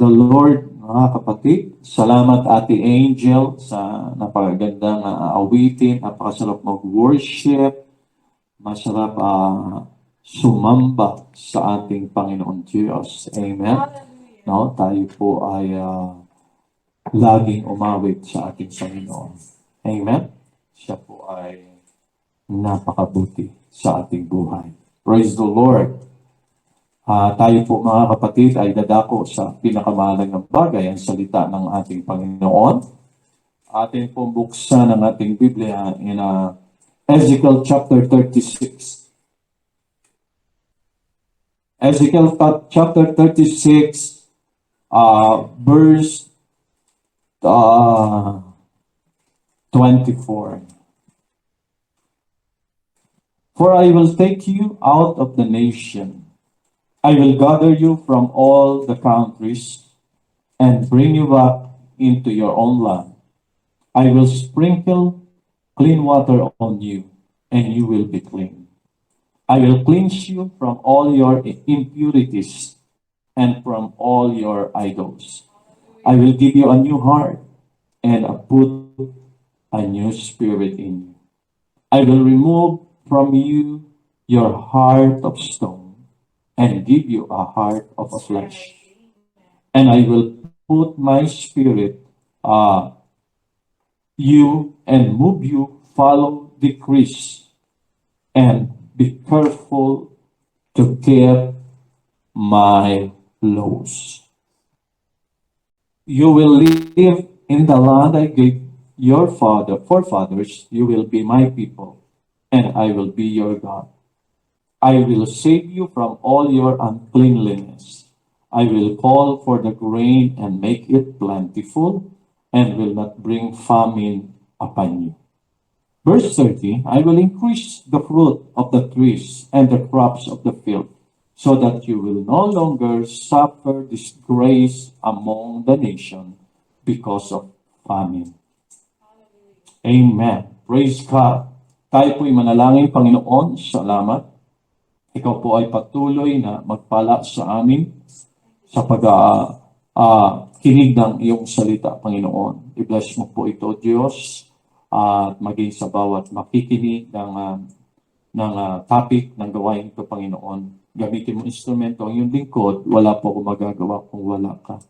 the Lord, mga kapatid. Salamat, Ate Angel, sa napakagandang awitin. Napakasarap mag-worship. Masarap sumamba sa ating Panginoon Diyos. Amen. No, tayo po ay laging umawit sa ating Panginoon. Amen. Siya po ay napakabuti sa ating buhay. Praise the Lord. Tayo po mga kapatid ay dadako sa pinakamahalagang bagay, ang salita ng ating Panginoon. Ating pong buksan ang ating Biblia in Ezekiel chapter 36. Ezekiel chapter 36, verse 24. For I will take you out of the nation. I will gather you from all the countries and bring you back into your own land. I will sprinkle clean water on you, and you will be clean. I will cleanse you from all your impurities and from all your idols. I will give you a new heart and put a new spirit in you. I will remove from you your heart of stone and give you a heart of flesh. And I will put my spirit you and move you, follow, decrease, and be careful to keep my laws. You will live in the land I gave your forefathers. You will be my people, and I will be your God. I will save you from all your uncleanliness. I will call for the grain and make it plentiful, and will not bring famine upon you. Verse 30, I will increase the fruit of the trees and the crops of the field, so that you will no longer suffer disgrace among the nation because of famine. Amen. Praise God. Tayo po'y manalangin, Panginoon, salamat. Ikaw po ay patuloy na magpala sa amin sa pag-kinig ng iyong salita, Panginoon. I-bless mo po ito, Diyos, at maging sa bawat makikinig ng topic ng gawain ito, Panginoon. Gamitin mo instrumento ang iyong lingkod. Wala po akong magagawa kung wala ka.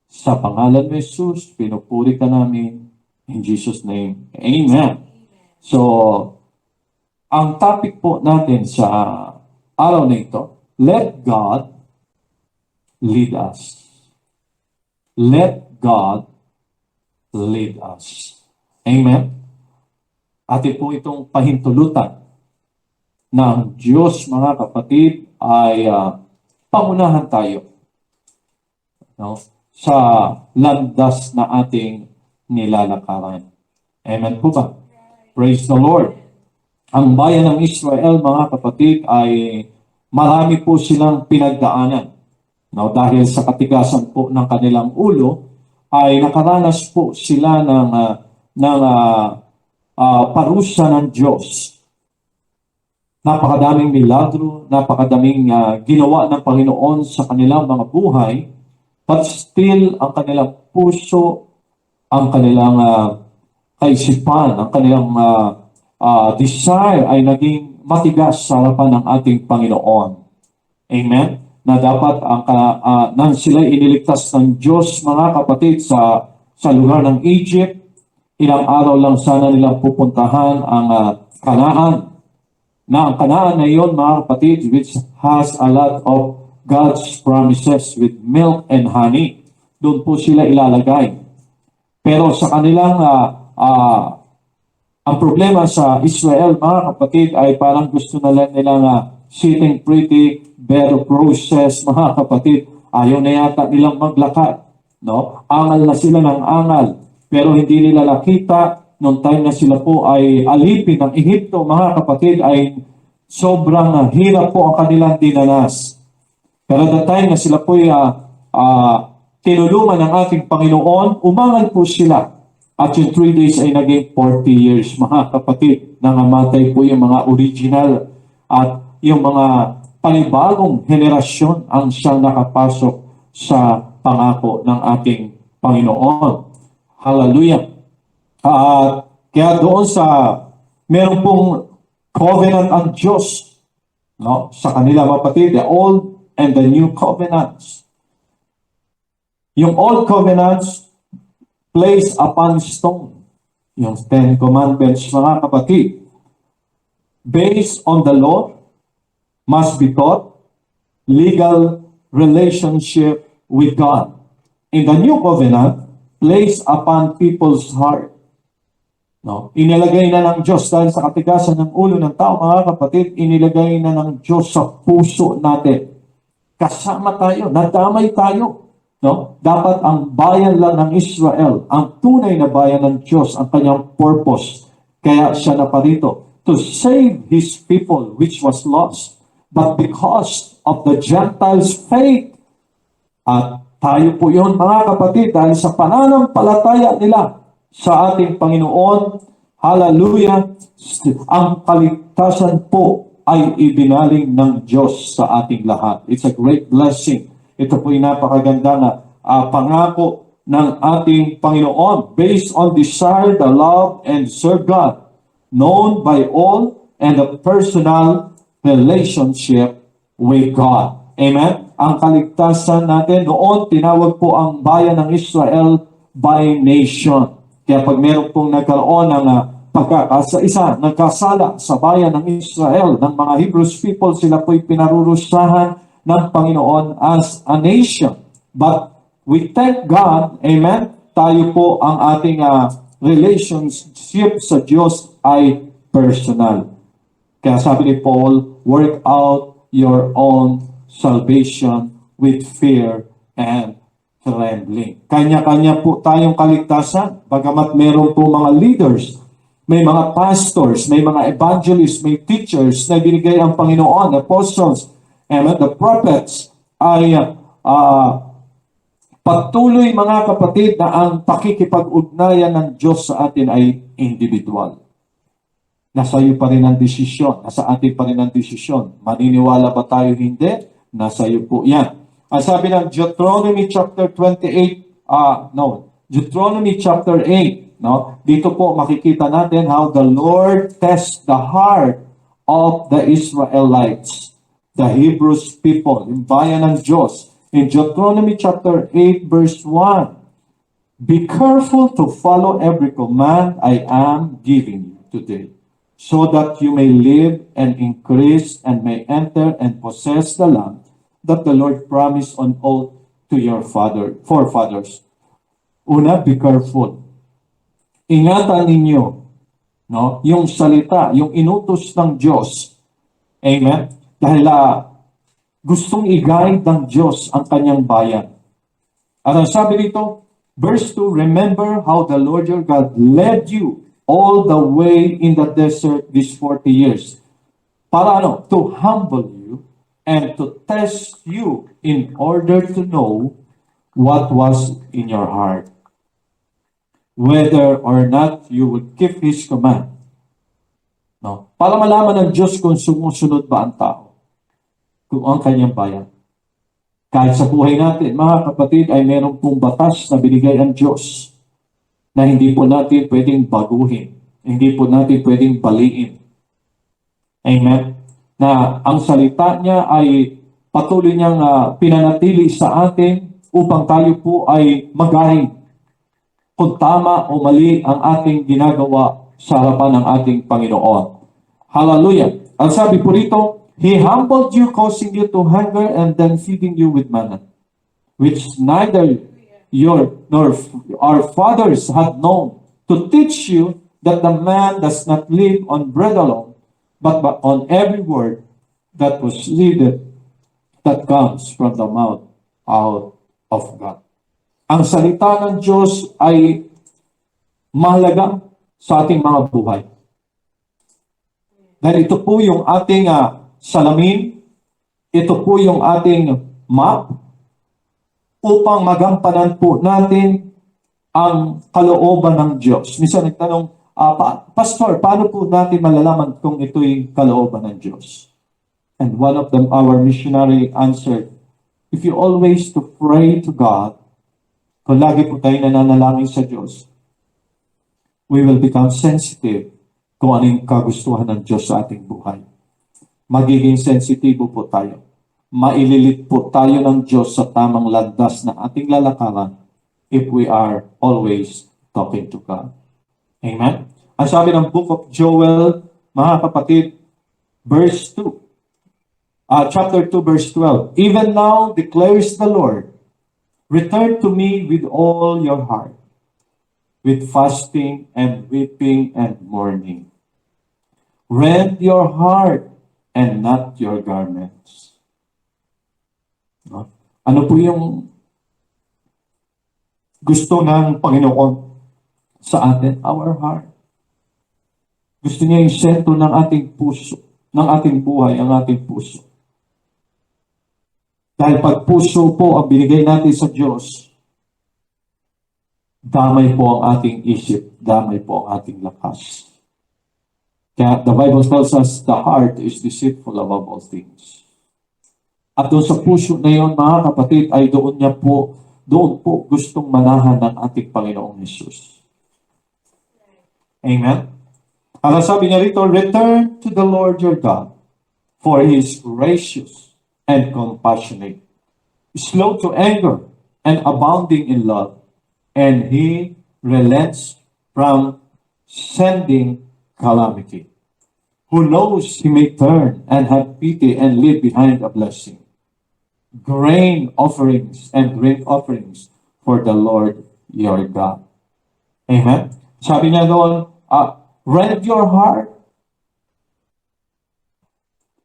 Sa pangalan ni Jesus, pinupuri ka namin. In Jesus' name, Amen. So, ang topic po natin sa araw na ito, let God lead us. Let God lead us. Amen? Atin po itong pahintulutan ng Diyos, mga kapatid, ay pangunahan tayo, no, sa landas na ating nilalakaran. Amen po ba? Praise the Lord. Ang bayan ng Israel, mga kapatid, ay marami po silang pinagdaanan. No, dahil sa katigasan po ng kanilang ulo, ay nakaranas po sila ng parusa ng Diyos. Napakadaming milagro, napakadaming ginawa ng Panginoon sa kanilang mga buhay, but still, ang kanilang puso, ang kanilang kaisipan, ang kanilang desire ay naging matigas sa harapan ng ating Panginoon. Amen? Na dapat nang sila iniligtas ng Diyos, mga kapatid, sa lugar ng Egypt, ilang araw lang sana nilang pupuntahan ang Kanaan. Na ang Kanaan na iyon, mga kapatid, which has a lot of God's promises with milk and honey. Doon po sila ilalagay. Pero sa kanilang ang problema sa Israel, mga kapatid, ay parang gusto na lang nilang sitting pretty, better process, mga kapatid. Ayaw na yata nilang maglakad. No? Angal na sila ng angal. Pero hindi nila nakita, noong time na sila po ay alipin ng Ehipto, mga kapatid, ay sobrang hirap po ang kanilang dinanas. Pero the time na sila po ay tinulungan ng ating Panginoon, umangal po sila. At yung 3 days ay naging 40 years, mga kapatid. Nangamatay po yung mga original at yung mga panibagong henerasyon ang siyang nakapasok sa pangako ng ating Panginoon. Hallelujah. At kaya doon sa meron pong covenant ang Diyos, no, sa kanila kapatid, the old and the new covenants. Yung old covenants placed upon stone, yung Ten Commandments, mga kapatid, based on the law, must be taught, legal relationship with God. In the new covenant, placed upon people's heart. No? Inilagay na ng Diyos dahil sa katigasan ng ulo ng tao, mga kapatid, inilagay na ng Diyos sa puso natin. Kasama tayo, nadamay tayo. No? Dapat ang bayan lang ng Israel, ang tunay na bayan ng Diyos, ang kanyang purpose. Kaya siya na parito, to save His people which was lost. But because of the Gentiles' faith, at tayo po yun, mga kapatid, dahil sa pananampalataya nila sa ating Panginoon, hallelujah, ang kaligtasan po ay ibinaling ng Diyos sa ating lahat. It's a great blessing. Ito po ay napakaganda na pangako ng ating Panginoon based on desire, the love, and serve God, known by all, and a personal relationship with God. Amen? Ang kaligtasan natin, noon tinawag po ang bayan ng Israel by nation. Kaya pag meron pong nagkaroon ng pagkakaisa, nagkasala sa bayan ng Israel, ng mga Hebrews people, sila po'y pinarurusahan ng Panginoon as a nation. But we thank God, amen, tayo po ang ating relationship sa Diyos ay personal. Kaya sabi ni Paul, work out your own salvation with fear and trembling. Kanya-kanya po tayong kaligtasan. Bagamat meron po mga leaders, may mga pastors, may mga evangelists, may teachers na binigay ang Panginoon, apostles, and the prophets, ay patuloy, mga kapatid, na ang pakikipag-ugnayan ng Diyos sa atin ay individual. Nasa iyo pa rin ang desisyon. Nasa atin pa rin ang desisyon. Maniniwala ba tayo hindi? Nasa iyo po yan. Ang sabi ng Deuteronomy chapter 28, Deuteronomy chapter 8, no? Dito po makikita natin how the Lord tests the heart of the Israelites, the Hebrews people, yung bayan ng Diyos. In Deuteronomy chapter 8 verse 1, be careful to follow every command I am giving you today, so that you may live and increase and may enter and possess the land that the Lord promised on oath to your forefathers. Una, be careful. Ingatan ninyo, no, yung salita, yung inutos ng Diyos. Amen? Dahil gustong i-guide ng Diyos ang kanyang bayan. At ang sabi dito, verse 2, remember how the Lord your God led you all the way in the desert these 40 years. Para to humble you and to test you in order to know what was in your heart, whether or not you would keep His command. No? Para malaman ng Diyos kung sumusunod ba ang tao, kung ang kanyang bayan. Kahit sa buhay natin, mga kapatid, ay meron pong batas na binigay ang Diyos na hindi po natin pwedeng baguhin, hindi po natin pwedeng baliin. Amen? Na ang salita niya ay patuloy niyang pinanatili sa atin upang tayo po ay magaling kung tama o mali ang ating ginagawa sa harapan ng ating Panginoon. Hallelujah! Ang sabi po rito, He humbled you, causing you to hunger, and then feeding you with manna, which neither your nor our fathers had known, to teach you that the man does not live on bread alone, but on every word that proceeded, that comes from the mouth out of God. Ang salita ng Diyos ay mahalaga sa ating mga buhay. Dahil ito po yung ating salamin, ito po yung ating map upang magampanan po natin ang kalooban ng Diyos. Minsan nagtanong, Pastor, paano po natin malalaman kung ito'y kalooban ng Diyos? And one of them, our missionary answered, if you always to pray to God Kung lagi po tayo nananalangin sa Diyos, we will become sensitive kung ano yung kagustuhan ng Diyos sa ating buhay. Magiging sensitibo po tayo. Maililit po tayo ng Diyos sa tamang landas na ating lalakaran if we are always talking to God. Amen? Ang sabi ng Book of Joel, mga kapatid, verse 2, chapter 2, verse 12, "Even now declares the Lord, return to me with all your heart, with fasting and weeping and mourning. Rend your heart and not your garments." No? Ano po yung gusto ng Panginoon sa atin? Our heart. Gusto niya yung sentro ng ating puso, ng ating buhay, ang ating puso. Dahil pag puso po ang binigay natin sa Diyos, damay po ang ating isip, damay po ang ating lakas. Kaya the Bible tells us the heart is deceitful above all things. At doon sa puso na yun, mga kapatid, ay doon po gustong manahan ng ating Panginoong Jesus. Amen? Ang sabi niya rito, return to the Lord your God, for He is gracious and compassionate, slow to anger and abounding in love, and He relents from sending calamity. Who knows He may turn and have pity and leave behind a blessing, grain offerings and drink offerings for the Lord your God. Amen? Sabi niya doon, rend your heart,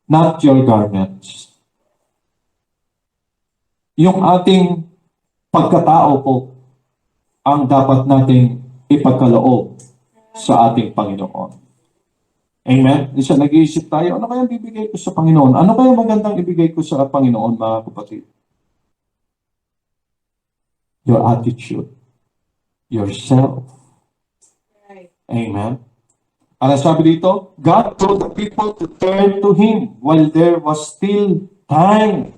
not your garments. Yung ating pagkatao po ang dapat nating ipagkaloob sa ating Panginoon. Amen? Isa nag-iisip tayo, ano kaya bibigay ko sa Panginoon? Ano kaya magandang ibigay ko sa Panginoon, mga kapatid? Your attitude. Yourself. Amen? Ano sabi dito? God told the people to turn to Him while there was still time.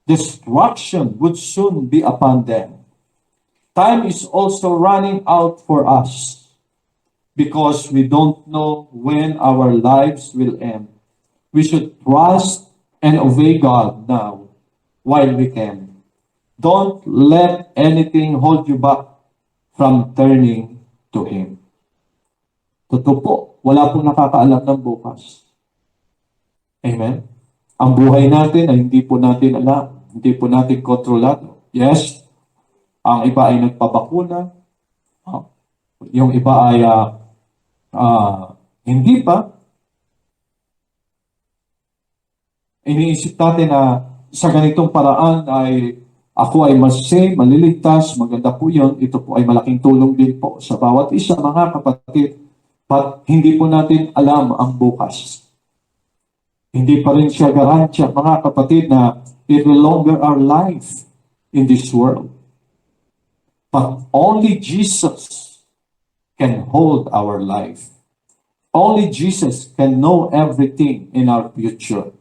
Destruction would soon be upon them. Time is also running out for us because we don't know when our lives will end. We should trust and obey God now while we can. Don't let anything hold you back from turning to Him. Totoo po, wala pong nakakaalam ng bukas. Amen? Ang buhay natin ay hindi po natin alam. Hindi po natin kontrolado. Yes, ang iba ay nagpabakuna. Yung iba ay hindi pa. Iniisip natin na sa ganitong paraan ay ako ay mas safe, maliligtas, maganda po yun. Ito po ay malaking tulong din po sa bawat isa, mga kapatid. But hindi po natin alam ang bukas. Hindi pa rin siya garantiya, mga kapatid, na it will longer our life in this world. But only Jesus can hold our life. Only Jesus can know everything in our future.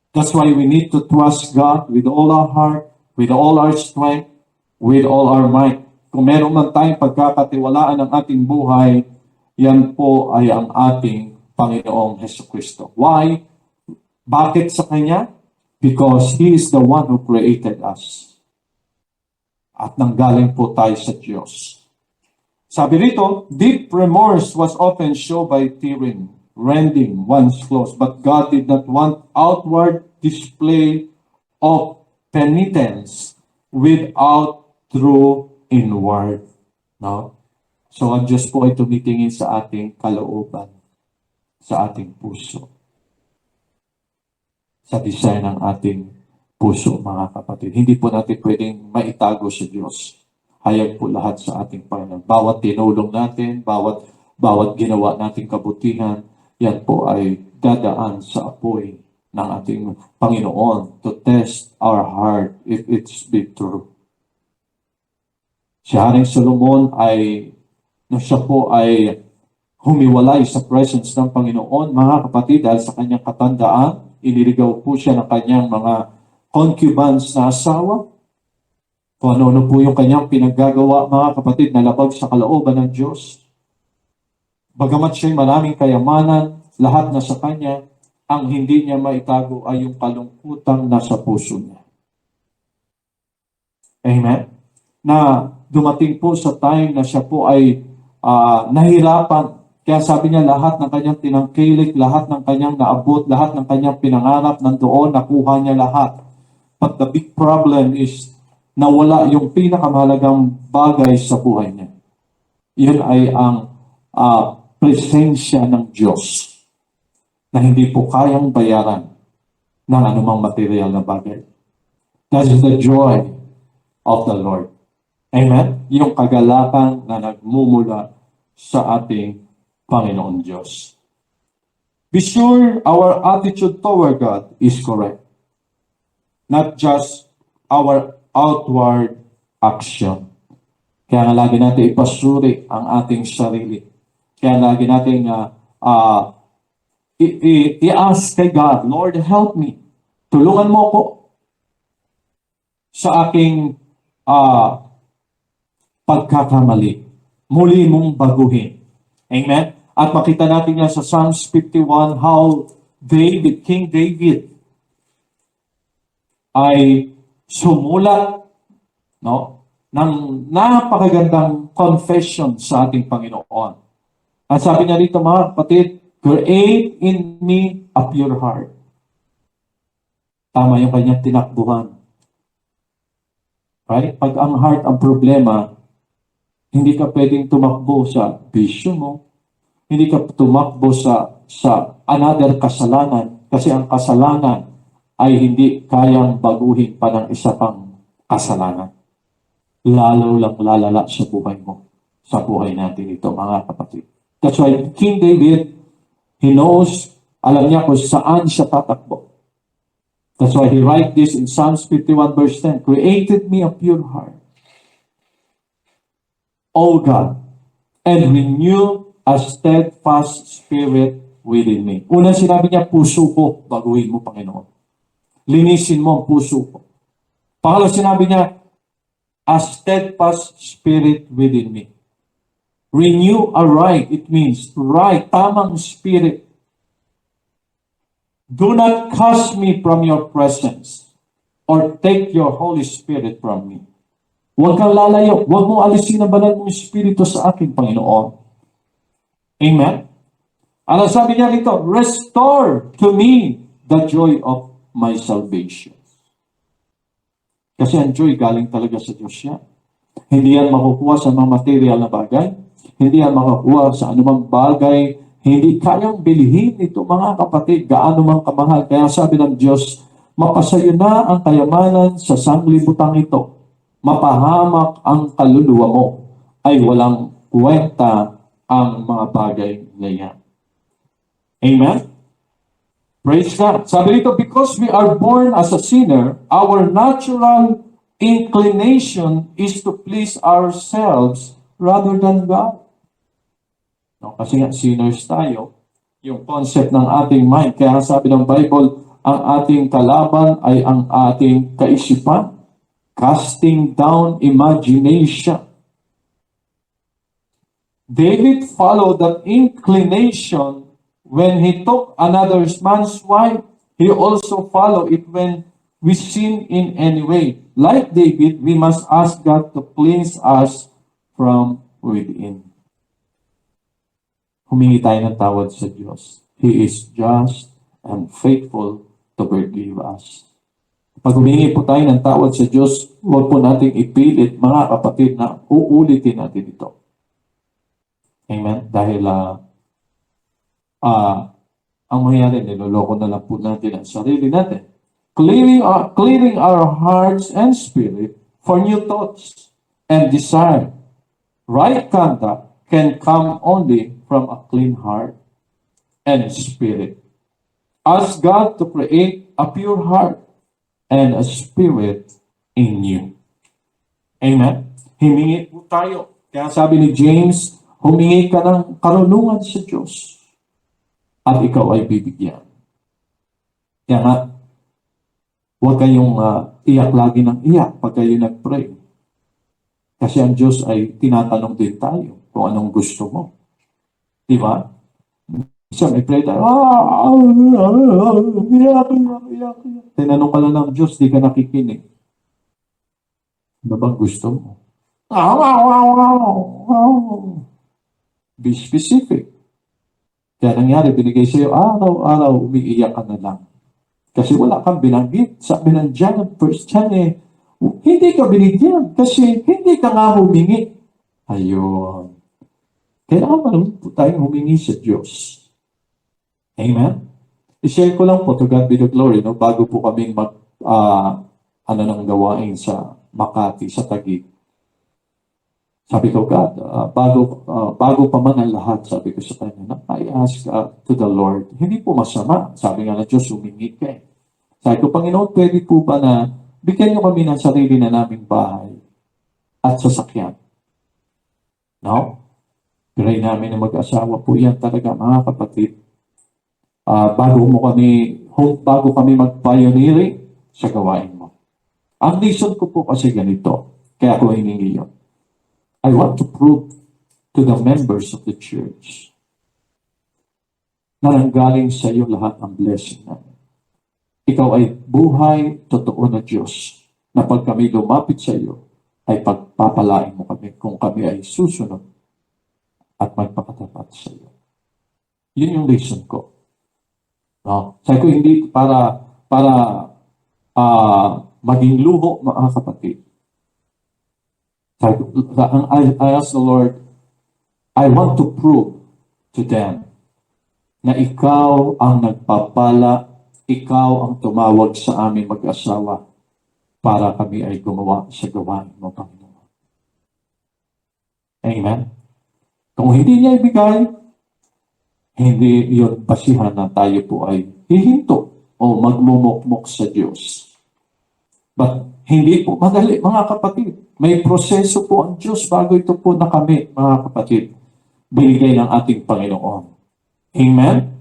That's why we need to trust God with all our heart, with all our strength, with all our might. Kung meron man tayong pagkakatiwalaan ng ating buhay, yan po ay ang ating Panginoong Jesucristo. Why? Bakit sa Kanya? Because He is the one who created us. At nanggaling po tayo sa Diyos. Sabi rito, deep remorse was often shown by tearing, rending one's clothes, but God did not want outward display of penitence without true inward. No? So ang Diyos po ay tumitingin sa ating kalooban, sa ating puso, sa design ng ating puso, mga kapatid. Hindi po natin pwedeng maitago sa Diyos. Hayag po lahat sa ating Panginoon. Bawat tinulong natin, bawat ginawa nating kabutihan, yan po ay dadaan sa apoy ng ating Panginoon to test our heart if it's be true. Si Haring Solomon ay, nung siya po ay humiwalay sa presence ng Panginoon, mga kapatid, dahil sa kanyang katandaan, iniligaw po siya ng kanyang mga concubines na asawa. Kung ano-ano po yung kanyang pinaggagawa, mga kapatid, na labag sa kalooban ng Diyos. Bagamat siya'y maraming kayamanan, lahat na sa kanya, ang hindi niya maitago ay yung kalungkutang nasa puso niya. Amen? Na dumating po sa time na siya po ay nahirapan. Kaya sabi niya, lahat ng kanyang tinangkilik, lahat ng kanyang naabot, lahat ng kanyang pinangarap, nandoon, nakuha niya lahat. But the big problem is, nawala yung pinakamahalagang bagay sa buhay niya. Yun ay ang presensya ng Diyos na hindi po kayang bayaran ng anumang material na bagay. That is the joy of the Lord. Amen? Yung kagalakan na nagmumula sa ating Panginoon Diyos. Be sure our attitude toward God is correct. Not just our outward action. Kaya nga lagi natin ipasuri ang ating sarili. Kaya lagi natin i-ask kay God, Lord, help me. Tulungan mo ko sa aking pagkakamali. Muli mong baguhin. Amen? At makita natin yan sa Psalms 51, how King David, ay sumulat, no, ng napakagandang confession sa ating Panginoon. At sabi niya dito, mga kapatid, create in me a pure heart. Tama yung kanyang tinakbuhan. Right? Pag ang heart ang problema, hindi ka pwedeng tumakbo sa bisyo mo. Hindi ka tumakbo sa another kasalanan. Kasi ang kasalanan ay hindi kayang baguhin pa ng isa pang kasalanan. Lalo lang lalala sa buhay mo. Sa buhay natin ito, mga kapatid. That's why King David, he knows, alam niya kung saan siya tatakbo. That's why he write this in Psalms 51 verse 10, created me a pure heart, O God, and renew a steadfast spirit within me. Unang sinabi niya, puso ko, baguhin mo, Panginoon. Linisin mo ang puso ko. Pangalawa sinabi niya, a steadfast spirit within me. Renew a right, it means right, tamang spirit. Do not cast me from your presence or take your Holy Spirit from me. Huwag kang lalayo. Huwag mo alisin ang banal mong Espiritu sa akin, Panginoon. Amen? Ano sabi niya rito? Restore to me the joy of my salvation. Kasi ang joy galing talaga sa Diyos yan. Hindi yan makukuha sa mga material na bagay. Hindi yan makukuha sa anumang bagay. Hindi kayang bilhin ito, mga kapatid, gaano mang kamahal. Kaya sabi ng Diyos, mapasayo na ang kayamanan sa sanglibutang ito. Mapahamak ang kaluluwa mo, ay walang kwenta ang mga bagay na yan. Amen? Praise God. Sabi dito, because we are born as a sinner, our natural inclination is to please ourselves rather than God. No, kasi nga, sinners tayo, yung concept ng ating mind. Kaya sabi ng Bible, ang ating kalaban ay ang ating kaisipan. Casting down imagination. David followed that inclination when he took another man's wife. He also followed it when we sin in any way. Like David, we must ask God to cleanse us from within. Humingi tayo ng tawad sa Diyos. He is just and faithful to forgive us. Pag humingi po tayo ng tawad sa Diyos, huwag po nating ipilit, mga kapatid, na uulitin natin ito. Amen? Dahil ang mangyayari, niloloko na lang po natin ang sarili natin. Clearing our hearts and spirit for new thoughts and desire. Right conduct can come only from a clean heart and spirit. Ask God to create a pure heart and a spirit in you. Amen? Himingi po tayo. Kaya sabi ni James, humingi ka ng karunungan sa Diyos at ikaw ay bibigyan. Kaya nga, huwag kayong iyak lagi ng iyak pag kayo nag-pray. Kasi ang Diyos ay tinatanong din tayo kung anong gusto mo. Di ba? So, may pray tayo, iyak. Tinanong ka lang ng Diyos, di ka nakikinig. Ano bang gusto mo? Be specific. Kaya nangyari, binigay sa'yo, araw-araw, umiiyak ka na lang. Kasi wala kang binanggit. Sabi ng John, first John hindi ka binigyan kasi hindi ka nga humingi. Ayun. Kailangan marunong po tayong humingi sa Diyos. Amen? I-share ko lang po, to God be the glory, no? Bago po kami ng gawain sa Makati, sa Taguig. Sabi ko, God, bago pa man ang lahat, sabi ko sa kanya, I ask to the Lord, hindi po masama. Sabi nga ng Diyos, humingi ka. Sabi ko, Panginoon, pwede po ba na bigyan niyo kami ng sarili na naming bahay at sasakyan? No? Pray namin na mag-asawa po yan talaga, mga kapatid. Bago kami mag-pioneering sa gawain mo. Ang reason ko po kasi ganito, kaya ako hiningi yun. I want to prove to the members of the church na nanggaling sa iyo lahat ng blessing namin. Ikaw ay buhay, totoo na Diyos, na pag kami lumapit sa iyo, ay pagpapalain mo kami kung kami ay susunod at magpakatapat sa iyo. Yun yung reason ko. No? Sabi ko, hindi para maging luho, mga kapatid. I asked the Lord, I want to prove to them na ikaw ang nagpapala, ikaw ang tumawag sa amin mag-asawa para kami ay gumawa sa gawain mo, Panginoon. Amen? Kung hindi niya ibigay, hindi yun basihan na tayo po ay hihinto o magmumukmuk sa Diyos. But hindi po madali, mga kapatid. May proseso po ang Diyos bago ito po nakamit, mga kapatid. Binigay ng ating Panginoon. Amen?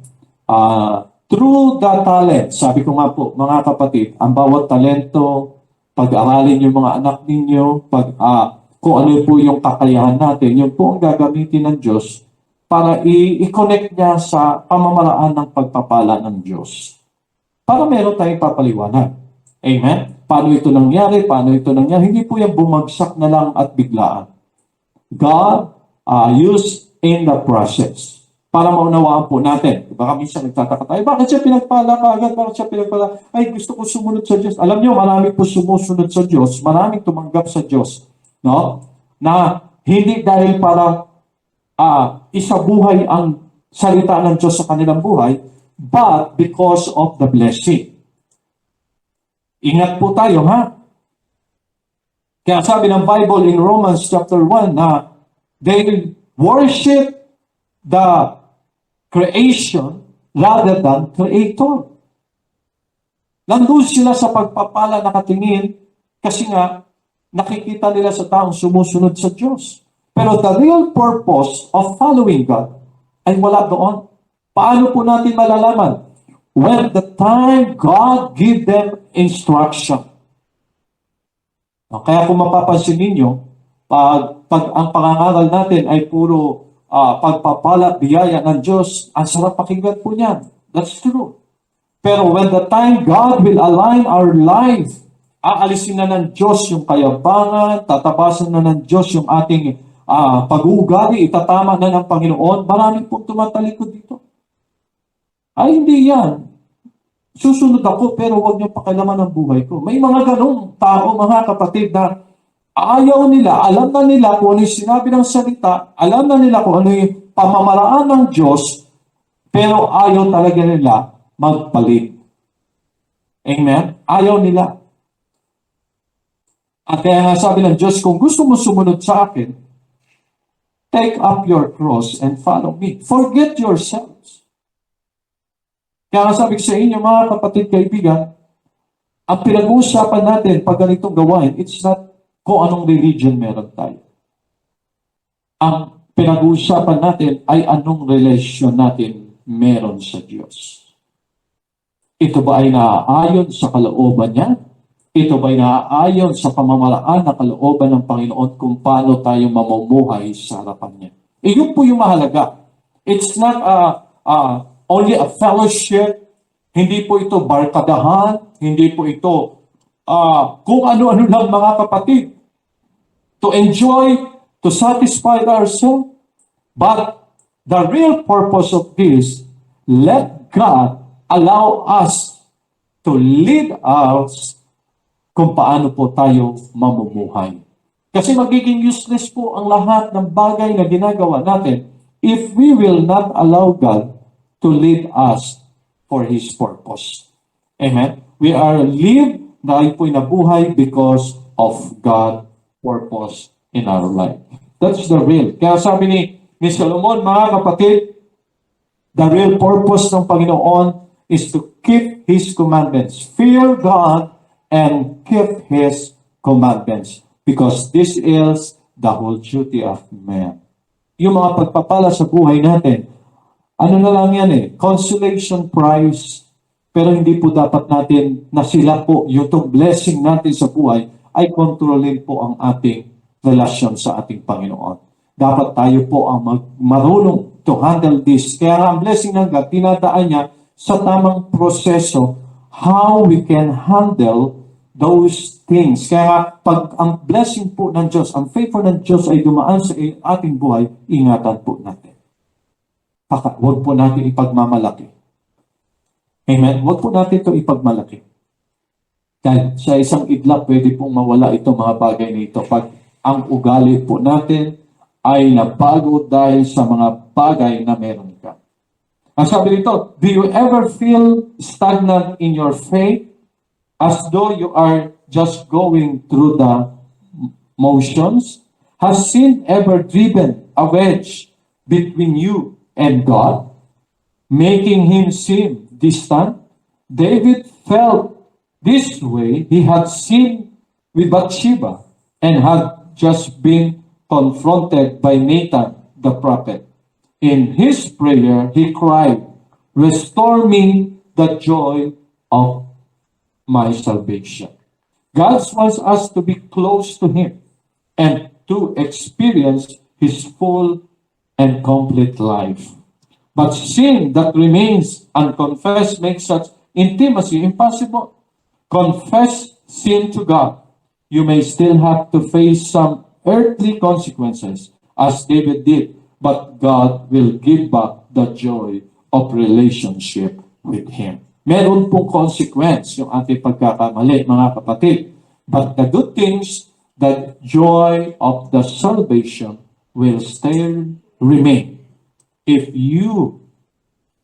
Through the talent, sabi ko nga po, mga kapatid, ang bawat talento, pag-aralin yung mga anak ninyo, kung ano po yung kakayahan natin, yun po ang gagamitin ng Diyos para i-connect niya sa pamamaraan ng pagpapala ng Diyos. Para meron tayong papaliwanag. Amen? Paano ito nangyari? Hindi po yung bumagsak na lang at biglaan. God used in the process. Para maunawaan po natin. Baka minsan nagtataka tayo, bakit siya pinagpala kaagad? Bakit siya pinagpala? Ay, gusto ko sumunod sa Diyos. Alam niyo, marami po sumusunod sa Diyos. Maraming tumanggap sa Diyos. No? Na hindi dahil para isabuhay ang salita ng Diyos sa kanilang buhay, but because of the blessing. Ingat po tayo, ha? Kaya sabi ng Bible in Romans chapter 1 na they worship the creation rather than Creator. Nandun sila sa pagpapala nakatingin kasi nga nakikita nila sa taong sumusunod sa Diyos. Pero the real purpose of following God ay wala doon. Paano po natin malalaman? When the time God give them instruction. Kaya kung mapapansin ninyo, pag ang pangangaral natin ay puro pagpapala, biyaya ng Diyos, ang sarap pakinggan po niyan. That's true. Pero when the time God will align our life, aalisin na ng Diyos yung kayabangan, tatabasan na ng Diyos yung ating pag-uugali, itatama na ng Panginoon, maraming pong tumatalikod dito. Ay, hindi yan. Susunod ako, pero huwag niyo pakialaman ang buhay ko. May mga ganong tao, mga kapatid, na ayaw nila, alam na nila kung ano yung sinabi ng salita, alam na nila kung ano yung pamamaraan ng Diyos, pero ayaw talaga nila magpalit. Amen? Ayaw nila. At kaya nga sabi ng Diyos, kung gusto mo sumunod sa akin, take up your cross and follow me. Forget yourselves. Kaya nga sabi ko sa inyo, mga kapatid, kaibigan, ang pinag-uusapan natin pag ganitong gawain, it's not kung anong religion meron tayo. Ang pinag-uusapan natin ay anong relasyon natin meron sa Diyos. Ito ba ay naaayon sa kalooban niya? Ito ba'y naaayon sa pamamaraan na kalooban ng Panginoon kung paano tayo mamumuhay sa harapan niya? Iyon po yung mahalaga. It's not only a fellowship, hindi po ito barkadahan, hindi po ito kung ano-ano lang mga kapatid. To enjoy, to satisfy ourselves. But the real purpose of this, let God allow us to lead us kung paano po tayo mamumuhay. Kasi magiging useless po ang lahat ng bagay na ginagawa natin if we will not allow God to lead us for His purpose. Amen? We are live dahil po'y nabuhay because of God's purpose in our life. That's the real. Kaya sabi ni Solomon, mga kapatid, the real purpose ng Panginoon is to keep His commandments. Fear God and keep His commandments. Because this is the whole duty of man. Yung mga pagpapala sa buhay natin, ano na lang yan consolation prize. Pero hindi po dapat natin na sila po, yung blessing natin sa buhay, ay kontrolin po ang ating relasyon sa ating Panginoon. Dapat tayo po ang marunong to handle this. Kaya nga ang blessing ng God, tinadaan niya sa tamang proseso how we can handle those things. Kaya pag ang blessing po ng Diyos, ang favor ng Diyos ay dumaan sa ating buhay, ingatan po natin. Huwag po natin ipagmamalaki. Amen? Huwag po natin ito ipagmalaki. Dahil sa isang idlap, pwede pong mawala itong mga bagay na ito. Pag ang ugali po natin ay nabago dahil sa mga bagay na meron ka. Ang sabi dito, do you ever feel stagnant in your faith as though you are just going through the motions? Has sin ever driven a wedge between you and God, making Him seem distant? David felt this way. He had sinned with Bathsheba and had just been confronted by Nathan the prophet. In his prayer, he cried, "Restore me the joy of my salvation." God wants us to be close to Him and to experience His full and complete life. But sin that remains unconfessed makes such intimacy impossible. Confess sin to God. You may still have to face some earthly consequences, as David did, but God will give back the joy of relationship with Him. Meron pong consequence yung ating pagkakamali, mga kapatid. But the good things, the joy of the salvation will still remain if you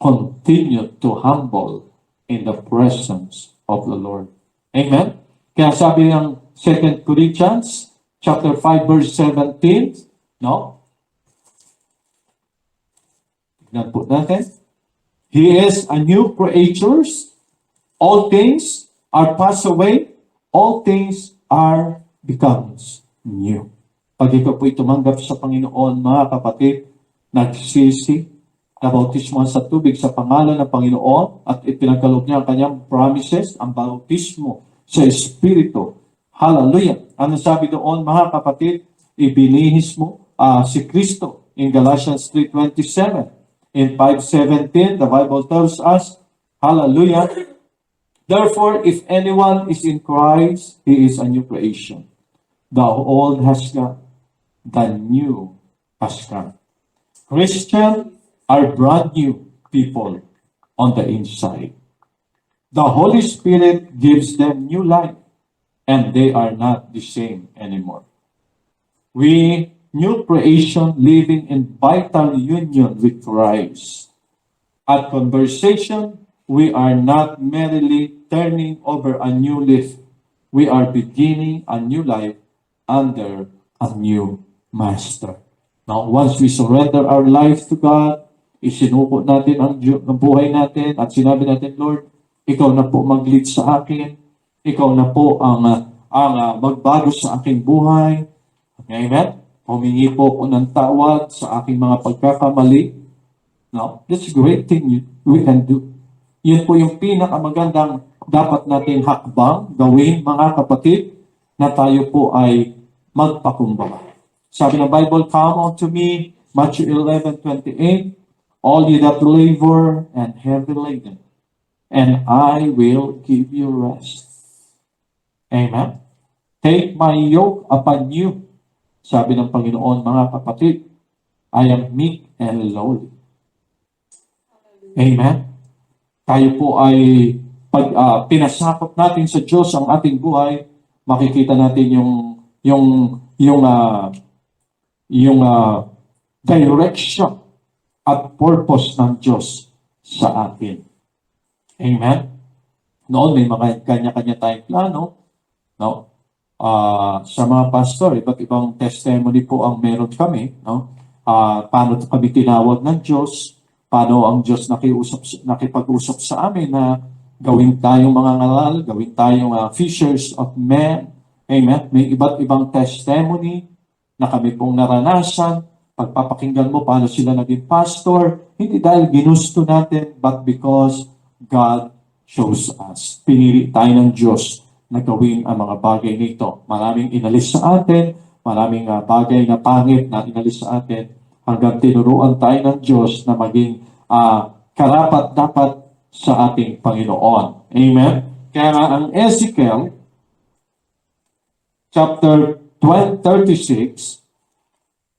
continue to humble in the presence of the Lord. Amen? Kaya sabi ng 2 Corinthians chapter 5 verse 17, no? Tignan po natin. He is a new creature. All things are passed away. All things are becomes new. Pag ikaw po'y tumanggap sa Panginoon, mga kapatid, nagsisi, nabautismo sa tubig sa pangalan ng Panginoon at ipinagkaloob niya ang kanyang promises, ang bautismo sa Espiritu. Hallelujah! Ano sabi doon, mga kapatid? Ibinihis mo si Kristo in Galatians 3:27. In 5:17, the Bible tells us, hallelujah, therefore, if anyone is in Christ, he is a new creation. The old has gone, the new has come. Christians are brand new people on the inside. The Holy Spirit gives them new life, and they are not the same anymore. We, new creation, living in vital union with Christ. At conversation, we are not merely turning over a new leaf. We are beginning a new life under a new master. Now, once we surrender our life to God, isinuko natin ang buhay natin at sinabi natin, Lord, Ikaw na po mag-lead sa akin. Ikaw na po ang magbago sa aking buhay. Amen? Humingi po ako ng tawad sa aking mga pagkakamali. No? That's a great thing we can do. Yun po yung pinakamagandang dapat nating hakbang gawin, mga kapatid, na tayo po ay magpakumbaba. Sabi ng Bible, "Come unto me," Matthew 11:28, "all ye that labor and heavy laden, and I will give you rest." Amen? "Take my yoke upon you," sabi ng Panginoon, mga kapatid, "I am meek and lowly." Amen? Tayo po ay, pag pinasakop natin sa Diyos ang ating buhay, makikita natin yung direction at purpose ng Diyos sa atin. Amen? Noon may mga kanya-kanya tayong plano, no? Sa mga pastor, iba't ibang testimony po ang meron kami, no? Paano kami tinawag ng Diyos, paano ang Diyos nakipag-usap sa amin na gawin tayong mga ngalal, gawin tayong fishers of men. Amen? May iba't ibang testimony na kami pong naranasan. Pagpapakinggan mo paano sila naging pastor, hindi dahil ginusto natin, but because God chose us. Pinili tayo ng Diyos na gawin ang mga bagay nito. Maraming inalis sa atin, maraming bagay na pangit na inalis sa atin, hanggang tinuruan tayo ng Diyos na maging karapat-dapat sa ating Panginoon. Amen? Kaya nga ang Ezekiel, chapter 36,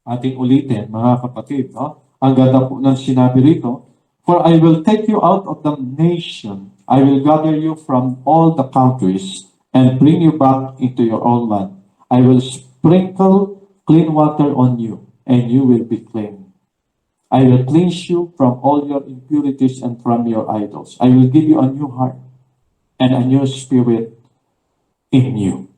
ating ulitin, mga kapatid, no? Ang ganda po ng sinabi rito, "For I will take you out of the nation, I will gather you from all the countries, and bring you back into your own land. I will sprinkle clean water on you, and you will be clean. I will cleanse you from all your impurities and from your idols. I will give you a new heart and a new spirit in you.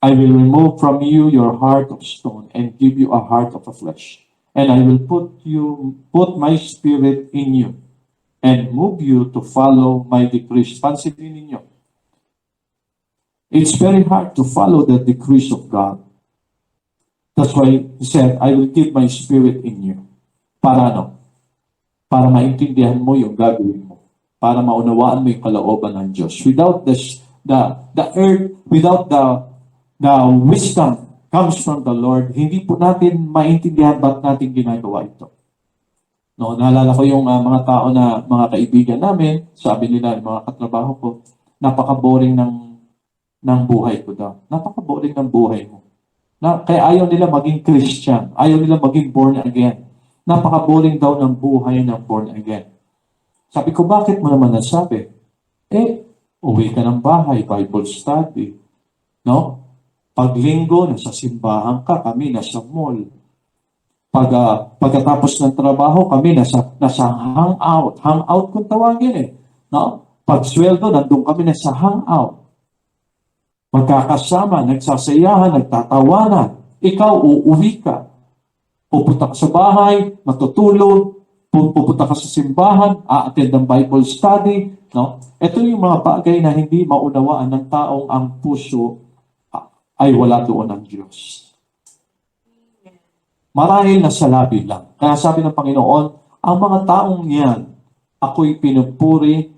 I will remove from you your heart of stone and give you a heart of flesh. And I will put my spirit in you and move you to follow my decrees." Pansinin ninyo. It's very hard to follow the decrees of God. That's why He said, "I will give my spirit in you." Para ano? Para maintindihan mo yung gagawin mo. Para maunawaan mo yung kalooban ng Diyos. Without the earth, without the wisdom comes from the Lord, hindi po natin maintindihan ba't natin ginagawa ito. No, naalala ko yung mga tao na mga kaibigan namin, sabi nila, mga katrabaho ko, napaka-boring ng buhay ko daw. Napaka-boring ng buhay mo. Kaya ayaw nila maging Christian. Ayaw nila maging born again. Napaka-boring daw ng buhay ng born again. Sabi ko, bakit mo naman nasabi? Uwi ka ng bahay, Bible study. No? Pag linggo, nasa simbahan ka, kami nasa mall. Pagkatapos ng trabaho, kami nasa hangout. Hangout kung tawagin No? Pag sweldo, nandun kami nasa hangout. Magkakasama, nagsasayahan, nagtatawanan. Ikaw, uuwi ka. Pupunta ka sa bahay, matutulog, pupunta ka sa simbahan, a-attend ng Bible study. No? Ito yung mga bagay na hindi maunawaan ng taong ang puso ay wala doon ng Diyos. Marahil na sa labi lang. Kaya sabi ng Panginoon, ang mga taong yan, ako'y pinupuri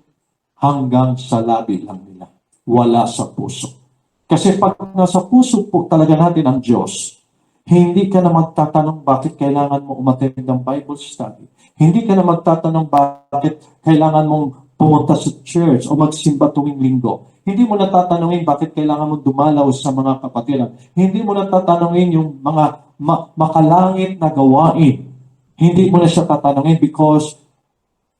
hanggang sa labi lang nila. Wala sa puso. Kasi pag nasa puso po talaga natin ang Diyos, hindi ka na magtatanong bakit kailangan mo umattend ng Bible study. Hindi ka na magtatanong bakit kailangan mong pumunta sa church o magsimba tuwing linggo. Hindi mo natatanungin bakit kailangan mo dumalaw sa mga kapatiran. Hindi mo natatanungin yung mga makalangit na gawain. Hindi mo na siya tatanungin because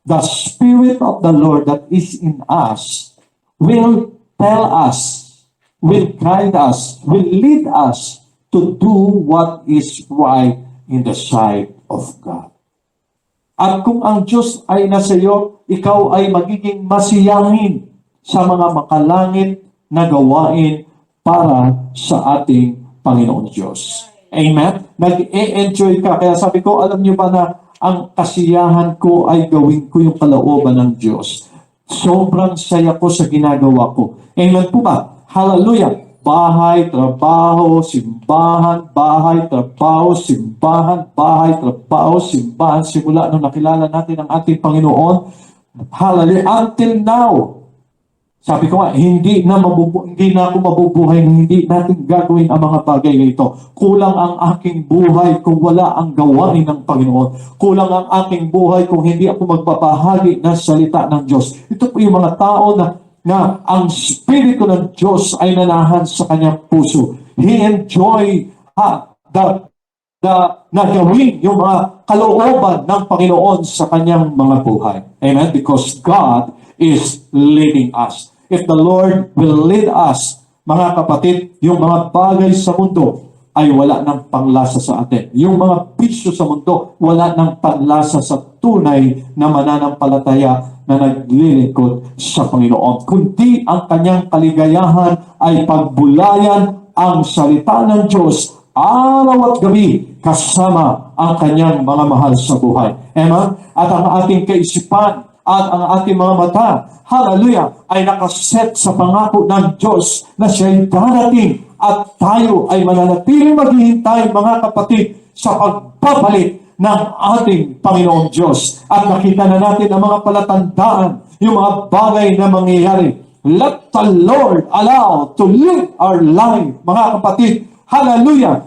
the Spirit of the Lord that is in us will tell us, will guide us, will lead us to do what is right in the sight of God. At kung ang Diyos ay nasa iyo, ikaw ay magiging masiyahin sa mga makalangit na gawain para sa ating Panginoon Diyos. Amen? Nag-e-enjoy ka. Kaya sabi ko, alam niyo ba na ang kasiyahan ko ay gawin ko yung kalooban ng Diyos. Sobrang saya ko sa ginagawa ko. Amen po ba? Hallelujah! Bahay, trabaho, simbahan, bahay, trabaho, simbahan, bahay, trabaho, simbahan. Simula nung nakilala natin ang ating Panginoon, hallelujah, until now, Sabi ko nga, hindi na ako mabubuhay, hindi natin gagawin ang mga bagay na ito. Kulang ang aking buhay kung wala ang gawain ng Panginoon. Kulang ang aking buhay kung hindi ako magbabahagi ng salita ng Diyos. Ito po yung mga tao na ang Espiritu ng Diyos ay nanahan sa kanyang puso. He enjoy na gawin yung mga kalooban ng Panginoon sa kanyang mga buhay. Amen? Because God is leading us. If the Lord will lead us, mga kapatid, yung mga bagay sa mundo ay wala ng panglasa sa atin. Yung mga bisyo sa mundo, wala ng panlasa sa tunay na mananampalataya na naglilingkod sa Panginoon. Kundi ang kanyang kaligayahan ay pagbulayan ang salita ng Diyos araw at gabi kasama ang kanyang mga mahal sa buhay. Amen? At ang ating kaisipan at ang ating mga mata, hallelujah, ay nakaset sa pangako ng Diyos na siya'y darating at tayo ay mananatiling maghihintay, mga kapatid, sa pagbabalik ng ating Panginoong Diyos. At nakita na natin ang mga palatandaan, yung mga bagay na mangyayari. Let the Lord allow to live our life, mga kapatid, hallelujah,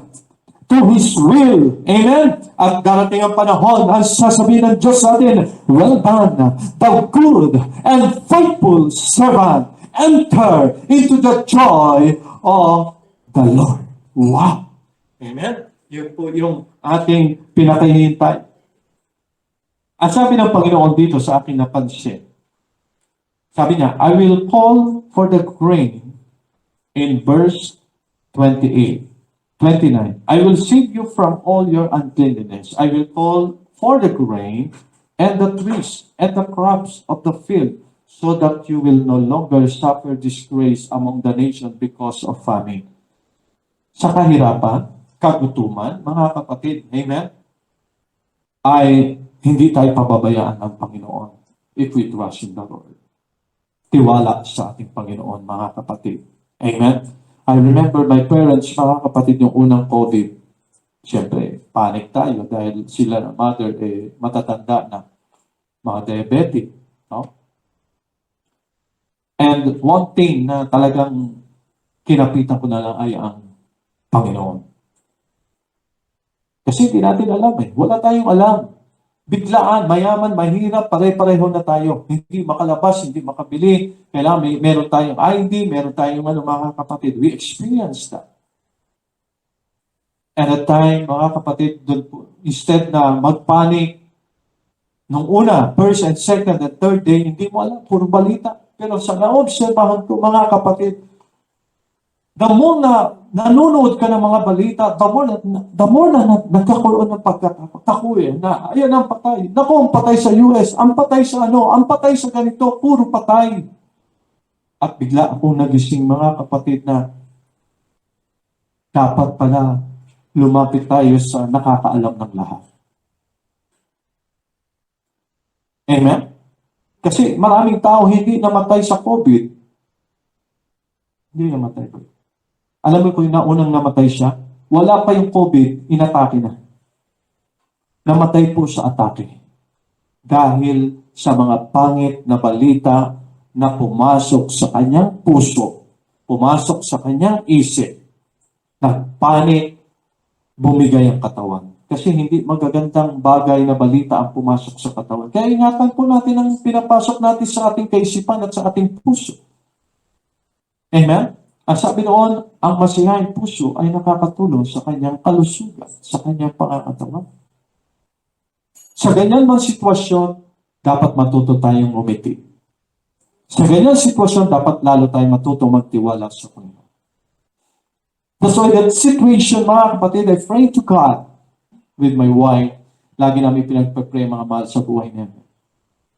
to His will. Amen? At darating ang panahon, ang sasabihin ng Diyos sa atin, well done, thou good and faithful servant. Enter into the joy of the Lord. Wow! Amen? Yun po yung ating pinakahihintay. At sabi ng Panginoon dito sa aking napansin, sabi niya, I will call for the grain in verse 29. I will save you from all your uncleanness. I will call for the grain and the trees and the crops of the field, so that you will no longer suffer disgrace among the nation because of famine. Sa kahirapan, kagutuman, mga kapatid, amen, ay hindi tayo pababayaan ng Panginoon if we trust in the Lord. Tiwala sa ating Panginoon, mga kapatid. Amen? I remember my parents, mga kapatid, yung unang COVID. Siyempre, panic tayo dahil sila na mother, matatanda na, mga diabetic. No? And one thing na talagang kinapitan ko na lang ay ang Panginoon. Kasi hindi natin alam eh. Wala tayong alam. Biglaan, mayaman, mahirap, pare-pareho na tayo. Hindi makalabas, hindi makabili. Kailangan meron tayong ID, meron tayong mga kapatid. We experience that. And at time, mga kapatid, instead na magpanic, nung una, first and second and third day, hindi mo alam, puro balita. Pero sa naobserbahan ko, mga kapatid, the more na nanonood ka ng mga balita, the more na nagkakaroon ng pagkakakuya na ayan ang patay. Naku, ang patay sa US, ang patay sa ang patay sa ganito, puro patay. At bigla akong nagising, mga kapatid, na dapat pala lumapit tayo sa nakakaalam ng lahat. Amen? Kasi maraming tao hindi namatay sa COVID. Hindi namatay po. Alam mo kung naunang namatay siya, wala pa yung COVID, inatake na. Namatay po sa atake. Dahil sa mga pangit na balita na pumasok sa kanyang puso, pumasok sa kanyang isip, nagpanik, bumigay ang katawan. Kasi hindi magagandang bagay na balita ang pumasok sa katawan. Kaya ingatan po natin ang pinapasok natin sa ating kaisipan at sa ating puso. Amen? Ang sabi noon, ang masiyahing puso ay nakakatulong sa kanyang kalusugan, sa kanyang pangangatawan. Sa ganyan mga sitwasyon, dapat matuto tayong umiti. Sa ganyan sitwasyon, dapat lalo tayong matuto magtiwala sa Panginoon. That's why that situation, mga kapatid, I pray to God with my wife. Lagi namin pinagpapray mga mahal sa buhay namin.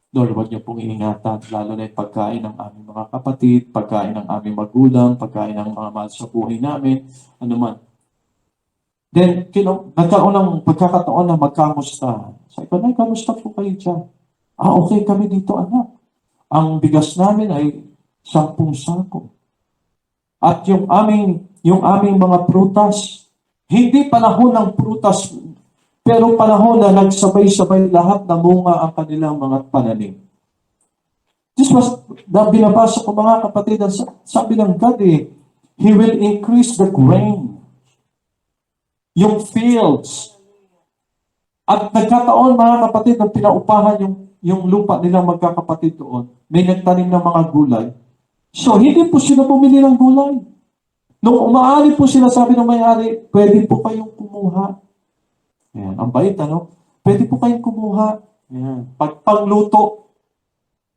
Lord, huwag niyo pong iingatan, lalo na yung pagkain ng aming mga kapatid, pagkain ng aming magulang, pagkain ng mga mahal sa buhay namin, ano man. Then, nagkaroon ng pagkakataon na magkamusta. Sabi ko, Nay, kamusta po kayo dyan? Okay kami dito, anak. Ang bigas namin ay 10 sako. At yung aming mga prutas, hindi panahon ng prutas, pero panahon na nagsabay-sabay lahat na bunga ang kanilang mga pananim. This was, binabasa ko mga kapatid, sabi ng God He will increase the grain, yung fields. At nagkataon mga kapatid, na pinaupahan yung lupa nilang magkakapatid doon, may nagtanim ng mga gulay. So, hindi po sila bumili ng gulay. Nung umaari po sila, sabi ng may-ari, pwede po kayong kumuha. Ayan, ang bait, ano? Pwede po kayong kumuha. Ayan. Pagluto,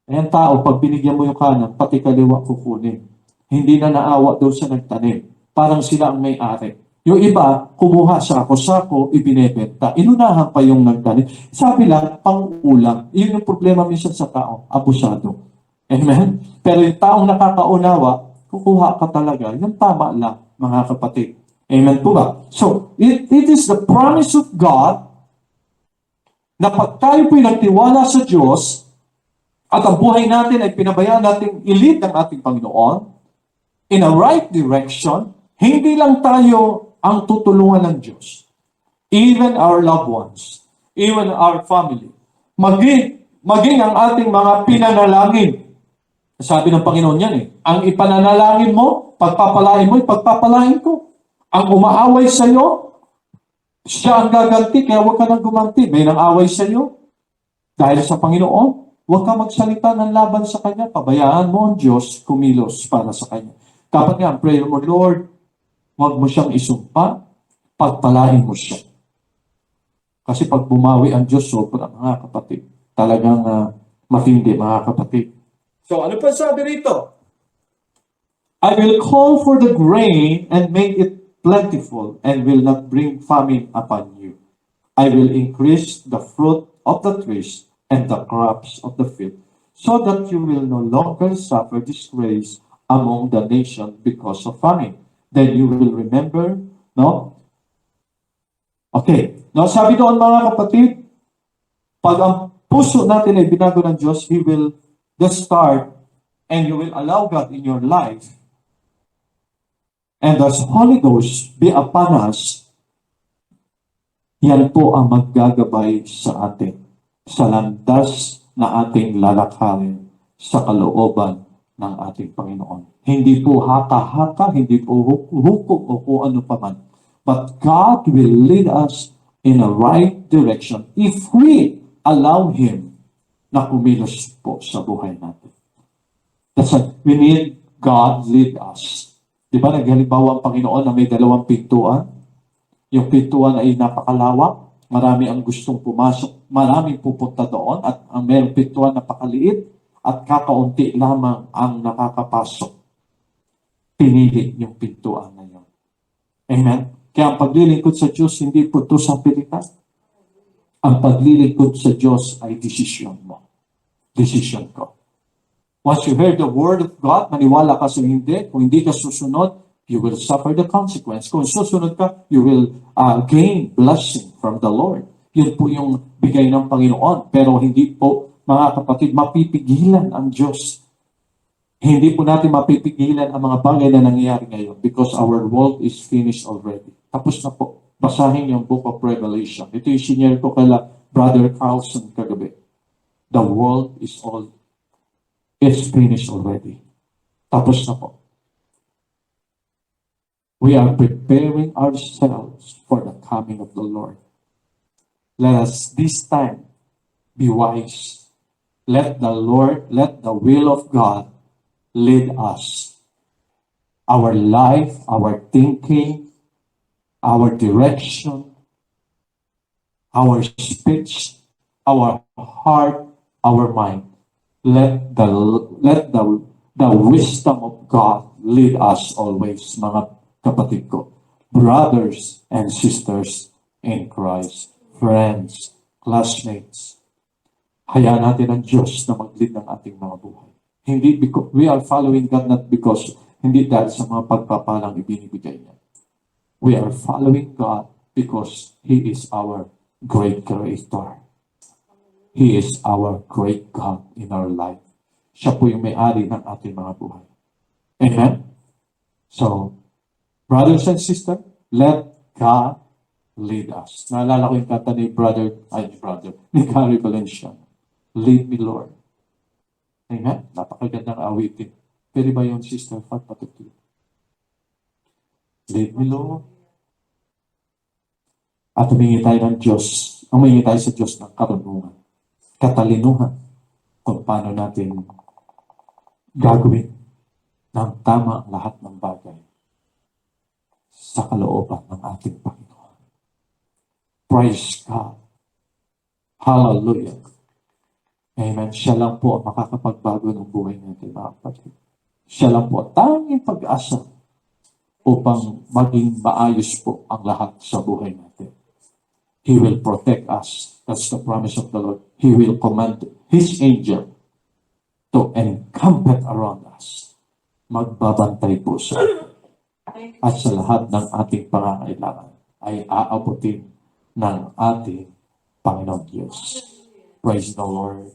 ayan tao, pag binigyan mo yung kanan, pati kaliwa kukunin. Hindi na naawa doon sa nagtanim. Parang sila ang may-ari. Yung iba, kumuha sa sako, ibinebenta. Inunahan pa yung nagtanim. Sabi lang, pang-ulam. Yun yung problema minsan sa tao, abusado. Amen? Pero yung taong nakakaunawa, kukuha ka talaga. Yung tama lang, mga kapatid. Amen po ba? So, it is the promise of God na pag tayo po'y nagtiwala sa Diyos at ang buhay natin ay pinabayaan natin i-lead ng ating Panginoon in a right direction, hindi lang tayo ang tutulungan ng Diyos. Even our loved ones, even our family, maging ang ating mga pinanalangin. Sabi ng Panginoon yan ang ipananalangin mo, pagpapalain mo, ipagpapalain ko. Ang umaaway sa iyo, siya ang gaganti, kaya huwag ka nang gumanti. May nang away sa iyo. Dahil sa Panginoon, huwag ka magsalita ng laban sa Kanya. Pabayaan mo ang Diyos kumilos para sa Kanya. Kapag nga, prayer mo, Lord, huwag mo siyang isumpa, pagpalain mo siya. Kasi pag bumawi ang Diyos, sobrang mga kapatid. Talagang matindi, mga kapatid. So, ano pa sabi rito? I will call for the grain and make it plentiful and will not bring famine upon you. I will increase the fruit of the trees and the crops of the field, so that you will no longer suffer disgrace among the nation because of famine. Then you will remember, no? Okay. Now, sabi doon mga kapatid, pag ang puso natin ay binago ng Diyos, He will just start and you will allow God in your life. And as Holy Ghost be upon us, yan po ang maggagabay sa atin, sa landas na ating lalakarin sa kalooban ng ating Panginoon. Hindi po haka-haka, hindi po hukom o kung ano pa man. But God will lead us in a right direction if we allow Him na kumilos po sa buhay natin. That's why we need God lead us. Di ba, naghalimbawa ang Panginoon na may 2 pintuan? Yung pintuan ay napakalawak, marami ang gustong pumasok, maraming pupunta doon, at ang mayroong pintuan napakaliit, at kakaunti lamang ang nakakapasok. Pinili yung pintuan na yun. Amen? Kaya ang paglilingkod sa Diyos, hindi po ito sa pilitan. Ang paglilingkod sa Diyos ay desisyon mo. Desisyon ko. Once you heard the word of God, maniwala ka sa hindi. Kung hindi ka susunod, you will suffer the consequence. Kung susunod ka, you will gain blessing from the Lord. Yun po yung bigay ng Panginoon. Pero hindi po, mga kapatid, mapipigilan ang Diyos. Hindi po natin mapipigilan ang mga bagay na nangyayari ngayon because our world is finished already. Tapos na po. Basahin yung Book of Revelation. Ito yung senior ko kala Brother Carlson kagabi. The world is it's finished already. Tapos na po. We are preparing ourselves for the coming of the Lord. Let us this time be wise. Let the will of God lead us. Our life, our thinking, our direction, our speech, our heart, our mind. Let the wisdom of God lead us always, mga kapatid ko. Brothers and sisters in Christ, friends, classmates. Hayaan natin ang Diyos na mag-lead ng ating mga buhay. Hindi because we are following God not because hindi dahil sa mga pagpapalang ibinibigay niya. We are following God because He is our great Creator. He is our great God in our life. Siya po yung may-ari ng ating mga buhay. Amen? So, brothers and sisters, let God lead us. Naalala ko yung kanta ni Gary Valenciano. Lead me, Lord. Amen? Napakagandang awitin. Pwede ba yun, Sister Fat, patuloy? Lead me, Lord. At humingi tayo ng Diyos. Humingi tayo sa Diyos ng karunungan, katalinuhan, kung paano natin gagawin ng tama ang lahat ng bagay sa kalooban ng ating Panginoon. Praise God. Hallelujah. Amen. Siya lang po ang makakapagbago ng buhay natin, mga kapatid. Siya lang po ang tanging pag-asa upang maging maayos po ang lahat sa buhay natin. He will protect us. That's the promise of the Lord. He will command His angel to encamp around us. Magbabantay po siya. At sa lahat ng ating pangangailangan ay aabutin ng ating Panginoon Diyos. Praise the Lord.